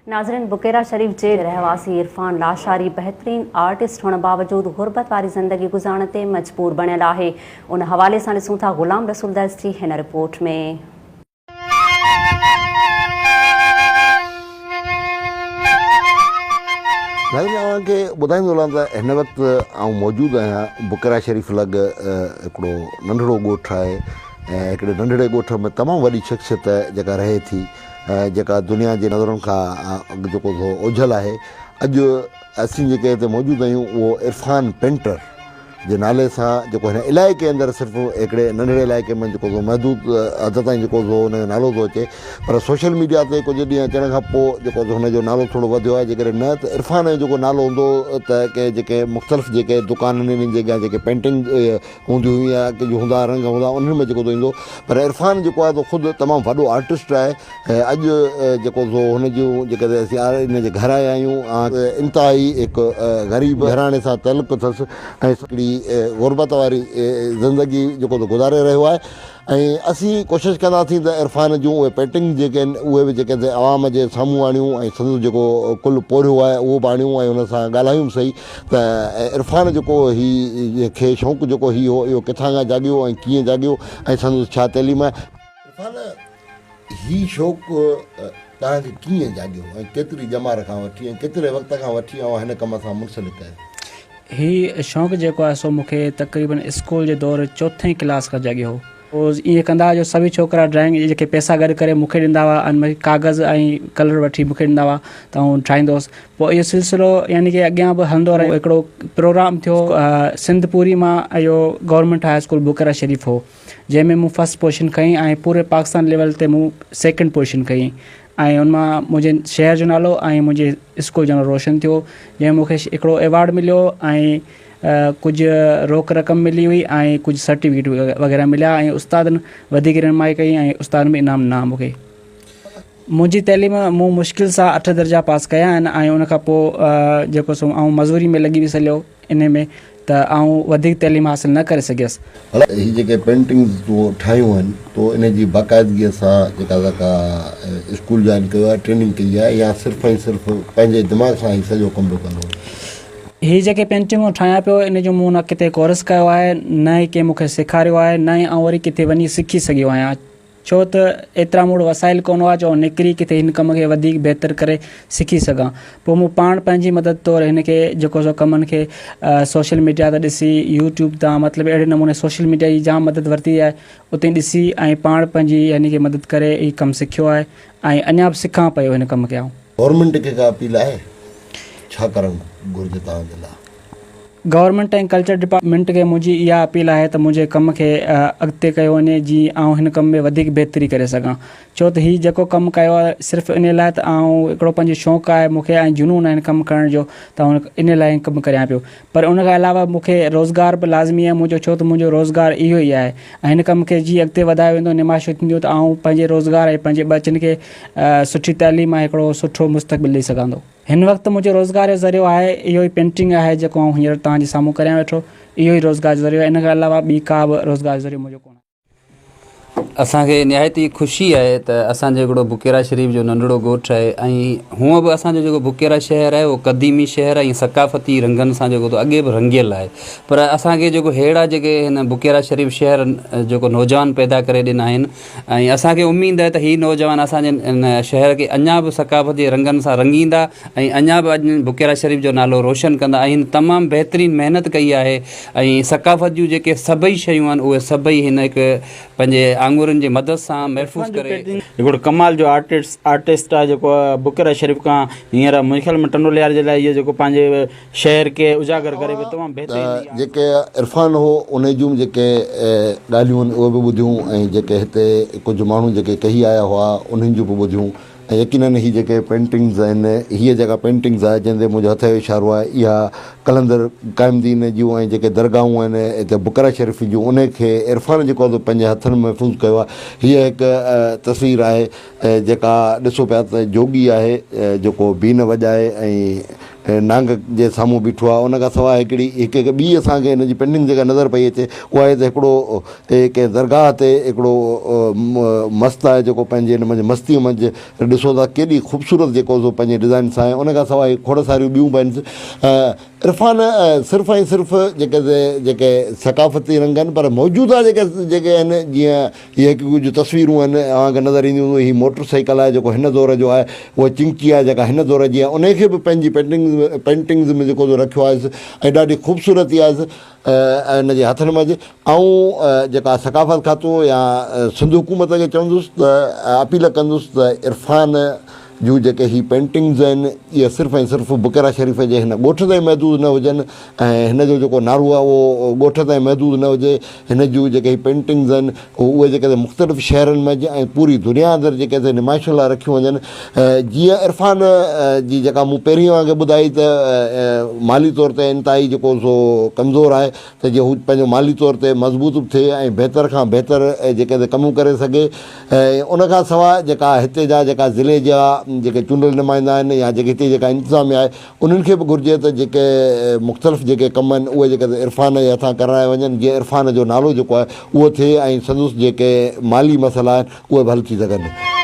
नाज़रीन, बुकेरा शरीफ के रहवासी इरफान लाशारी बेहतरीन आर्टिस्ट होने बावजूद गुरबत वाली ज़िंदगी गुजारण ते मजबूर बनियल है। उन हवाले से ॾिसूं था गुलाम रसूल दस की हिन रिपोर्ट में। के ॿुधाईंदो हलां त हिन वक़्तु आउं मौजूदु आहियां बुकेरा शरीफ लॻ हिकिड़ो नंढिड़ो ॻोठु आहे ऐं हिकिड़े नंढिड़े ॻोठ में तमामु वॾी शख़्सियत जेका रहे थी, जेका दुनिया जे नज़रुनि खां जेको ओझल आहे। अॼु असीं जेके हिते मौजूदु आहियूं उहो इरफान पेंटर जे नाले सां जेको हिन इलाइक़े अंदरि सिर्फ़ु हिकिड़े नंढिड़े इलाइक़े में जेको महदूद हद ताईं जेको हुनजो नालो थो अचे, पर सोशल मीडिया ते कुझु ॾींहं अचण खां पोइ जेको हुनजो नालो थोरो वधियो आहे। जेकॾहिं न त इरफान जो जेको नालो हूंदो त के जेके मुख़्तलिफ़ जेके दुकाननि जॻह जेके पेंटिंग हूंदी हुई या कुझु हूंदा रंग हूंदा उन्हनि में जेको ईंदो, पर इरफान जेको आहे त ख़ुदि तमामु वॾो आर्टिस्ट आहे। अॼु जेको हुन जूं जेके असीं हिन जे घर आया आहियूं, इंतिहाई हिकु ग़रीब घराणे सां तइल्लुक़ु अथसि ऐं हिकिड़ी गुरबत वारी ज़िंदगी जेको गुज़ारे रहियो आहे। ऐं असीं कोशिशि कंदासीं त इरफान जूं उहे पेंटिंग जेके आहिनि उहे बि जेके आवाम जे साम्हूं आणियूं ऐं संदसि जेको कुलु पोरियो आहे उहो बि आणियूं ऐं हुन सां ॻाल्हायूं सही त इरफान जेको खे शौक़ु जेको हो इहो किथां खां जाॻियो ऐं कीअं जाॻियो ऐं संदसि छा तइलीम आहे। इरफान, ही शौक़ु तव्हांखे कीअं जाॻियो ऐं केतिरी ॼमार खां वठी ऐं केतिरे वक़्त खां वठी हिन कम सां मुंसलिक आहे? ही शौक़ु जेको आहे सो मूंखे तक़रीबन स्कूल जे दौर चौथें क्लास खां जाॻियो हो। पोइ ईअं कंदा जो सभई छोकिरा ड्राइंग जेके पैसा गॾु करे मूंखे ॾींदा हुआ, कागज़ ऐं कलर वठी मूंखे ॾींदा हुआ त आउं ठाहींदो हुउसि। पोइ इहो सिलसिलो यानी कि अॻियां बि हलंदो रहियो। हिकिड़ो प्रोग्राम थियो सिंधपुरी मां, इहो गवर्नमेंट हाई स्कूल बुकेरा शरीफ हो, जंहिंमें मूं फस्ट पोजीशन खई ऐं पूरे पाकिस्तान लेवल ते मूं सेकेंड पोजीशन खई ऐं उन मां मुंहिंजे शहर जो नालो ऐं मुंहिंजे स्कूल जो नालो रोशन थियो, जंहिं मूंखे हिकिड़ो अवॉर्ड मिलियो ऐं कुझु रोक रक़म मिली हुई ऐं कुझु सर्टिफिकेट वग़ैरह मिलिया ऐं उस्तादनि वधीक रहनुमाई कई ऐं उस्तादनि में इनाम ॾिना मूंखे। मुंहिंजी तइलीम मूं मुश्किल सां 8 दर्जा पास कया आहिनि ऐं उन खां पोइ जेको सो आउं मज़दूरी में लॻी बि सलियो इन में, त आउं वधीक तइलीम हासिलु न करे सघियसि। हीअ जेके पेंटिंग्स तूं ठाहियूं आहिनि तो इन जी बाक़ाइदगीअ सां जेका स्कूल जॉइन कयो आहे, ट्रेनिंग कई आहे, या सिर्फ़ु ऐं सिर्फ़ु पंहिंजे दिमाग़ सां ई सॼो कमु कंदो? हीअ जेके पेंटिंगूं ठाहियां पियो इन जो मूं न किथे कोर्स कयो आहे, न ई कंहिं मूंखे सेखारियो आहे, न ई आउं वरी किथे वञी सिखी सघियो आहियां, छो त एतिरा मूं वटि वसाइल कोन हुआ जो निकिरी किथे हिन कम खे वधीक बहितर करे सिखी सघां। पोइ मूं पाण पंहिंजी मदद तौरु हिन खे जेको सो कमनि खे सोशल मीडिया ते ॾिसी, यूट्यूब तां, मतिलबु अहिड़े नमूने सोशल मीडिया जी जाम मदद वरिती आहे, उते ॾिसी ऐं पाण पंहिंजी यानी कि मदद करे हीउ कमु सिखियो आहे ऐं अञा बि सिखां पियो हिन कम खे। आउं गवर्नमेंट खे का अपील आहे, छा करणु घुरिजे तव्हांजे लाइ? गवर्नमेंट ऐं कल्चर डिपार्टमेंट खे मुंहिंजी इहा अपील आहे त मुंहिंजे कम खे अॻिते कयो वञे, जीअं आउं हिन कम में वधीक बहितरी करे सघां। छो त हीउ जेको कमु कयो आहे सिर्फ़ु इन लाइ त आउं हिकिड़ो पंहिंजो शौक़ु आहे मूंखे ऐं जुनून आहे हिन कमु करण जो, त इन लाइ कमु करियां पियो। पर उन खां अलावा मूंखे रोज़गार बि लाज़मी आहे मुंहिंजो, छो त मुंहिंजो रोज़गार इहो ई आहे ऐं हिन कम खे जीअं अॻिते वधायो वेंदो, निमाशो थींदो, त आउं पंहिंजे रोज़गार ऐं पंहिंजे बचनि खे सुठी तइलीम ऐं हिकिड़ो सुठो मुस्तक़बिल ॾेई सघंदो। हिन वक़्तु मुंहिंजो रोज़गार जो ज़रियो आहे इहो ई पेंटिंग आहे जेको आउं हींअर तव्हांजे साम्हूं करियां वेठो, इहो ई रोज़गार जो ज़रियो आहे। इन खां अलावा ॿी का बि रोज़गार जो ज़रियो मुंहिंजो कोन्हे। असांखे निहायती ख़ुशी आहे त असांजो हिकिड़ो बुकेरा शरीफ जो नंढिड़ो ॻोठु आहे ऐं हूअं बि असांजो जेको बुकेरा शहर आहे उहो क़दीमी शहर ऐं सकाफ़ती रंगनि सां जेको अॻे बि रंगियल आहे, पर असांखे जेको अहिड़ा जेके हिन बुकेरा शरीफ शहर जेको नौजवान पैदा करे ॾिना आहिनि ऐं असांखे उमेदु आहे त हीअ नौजवान असांजे हिन शहर खे अञा बि सकाफ़ती रंगनि सां रंगींदा ऐं अञा बि अॼु बुकेरा शरीफ जो नालो रोशन कंदा। ऐं तमामु बहितरीनु महिनत कई आहे ऐं सकाफ़त जूं जेके सभई शयूं आहिनि उहे सभई हिन हिकु पंहिंजे आंगुरनि जी मदद सां महफ़ूज़ करे। हिकिड़ो कमाल जो आर्टिस्ट आहे जेको बुकेरा शरीफ खां हींअर मुंहिंजे ख़्याल में टंडोलियार जे लाइ इहो जेको पंहिंजे शहर खे उजागर करे पियो, तमामु बहितरीनु। जेके इरफान हो उन जूं जेके ॻाल्हियूं आहिनि उहे बि ॿुधियूं ऐं जेके हिते कुझु माण्हू जेके कही आया हुआ उन्हनि जूं बि ॿुधियूं ऐं यकीनन हीअ जेके पेंटिंग्स आहिनि, हीअ जेका पेंटिंग्स आहे जंहिंजे मुंहिंजे हथ जो इशारो आहे, इहा कलंदर क़ाइमदीन जूं ऐं जेके दरगाहूं आहिनि हिते बुकेरा शरीफ जूं उनखे इरफान जेको आहे पंहिंजे हथनि में महफ़ूज़ कयो आहे। हीअ हिकु तस्वीर आहे जेका ॾिसो पिया त जोगी आहे जेको बीन वॼाए ऐं नांग जे साम्हूं बीठो आहे। उन खां सवाइ हिकु ॿी असांखे हिन जी पेंटिंग जेका नज़र पई अचे उहा आहे त हिकिड़ो कंहिं दरगाह ते हिकिड़ो मस्तु आहे जेको पंहिंजे हिन मंझि मस्तीअ मंझि ॾिसो था केॾी ख़ूबसूरत जेको सो पंहिंजे डिज़ाइन सां आहे। उन खां सवाइ खोड़ सारियूं ॿियूं बि आहिनि। इरफ़ान सिर्फ़ु ऐं सिर्फ़ु जेके सकाफ़ती रंग आहिनि पर मौजूदा जेके आहिनि जीअं हीअ हिकु कुझु तस्वीरूं आहिनि तव्हांखे नज़र ईंदियूं हूंदियूं। हीअ मोटर साइकिल आहे जेको हिन दौर जो आहे, उहा चिंकी आहे जेका हिन दौर जी आहे, उनखे बि पंहिंजी पेंटिंग्स में जेको रखियो आहे ऐं ॾाढी ख़ूबसूरती आहे हिन जे हथनि मंझि। ऐं जेका सकाफ़त खातो या सिंध हुकूमत खे चवंदुसि त अपील कंदुसि त इरफ़ान जूं जेके हीअ पेंटिंग्स आहिनि इहे सिर्फ़ु ऐं सिर्फ़ु बुकेरा शरीफ़ जे हिन ॻोठ ताईं महदूदु न हुजनि ऐं हिन जो जेको नालो आहे उहो ॻोठ ताईं महदूदु न हुजे। हिन जूं जेके हीअ पेंटिंग्स आहिनि उहे जेके मुख़्तलिफ़ शहरनि में ऐं पूरी दुनिया अंदरि जेके नुमाइश लाइ रखियूं वञनि। जीअं इरफ़ान जी जेका मूं पहिरीं वांगुरु ॿुधाई त माली तौर ते इंतिहाई जेको सो कमज़ोर आहे त जीअं हू पंहिंजो माली तौर ते मज़बूत बि थिए ऐं बहितर खां बहितर जेके कमु करे सघे। ऐं उन खां सवाइ जेका हिते जा जेका ज़िले जा जेके चूंडियल नुमाइंदा आहिनि या जेके हिते जेका इंतिज़ामिया आहे उन्हनि खे बि घुरिजे त जेके मुख़्तलिफ़ जेके कम आहिनि उहे जेके इरफ़ान जे हथां कराए वञनि जीअं इरफ़ान जो नालो जेको आहे उहो थिए ऐं संदसि जेके माली मसइला आहिनि उहे बि हल थी सघनि।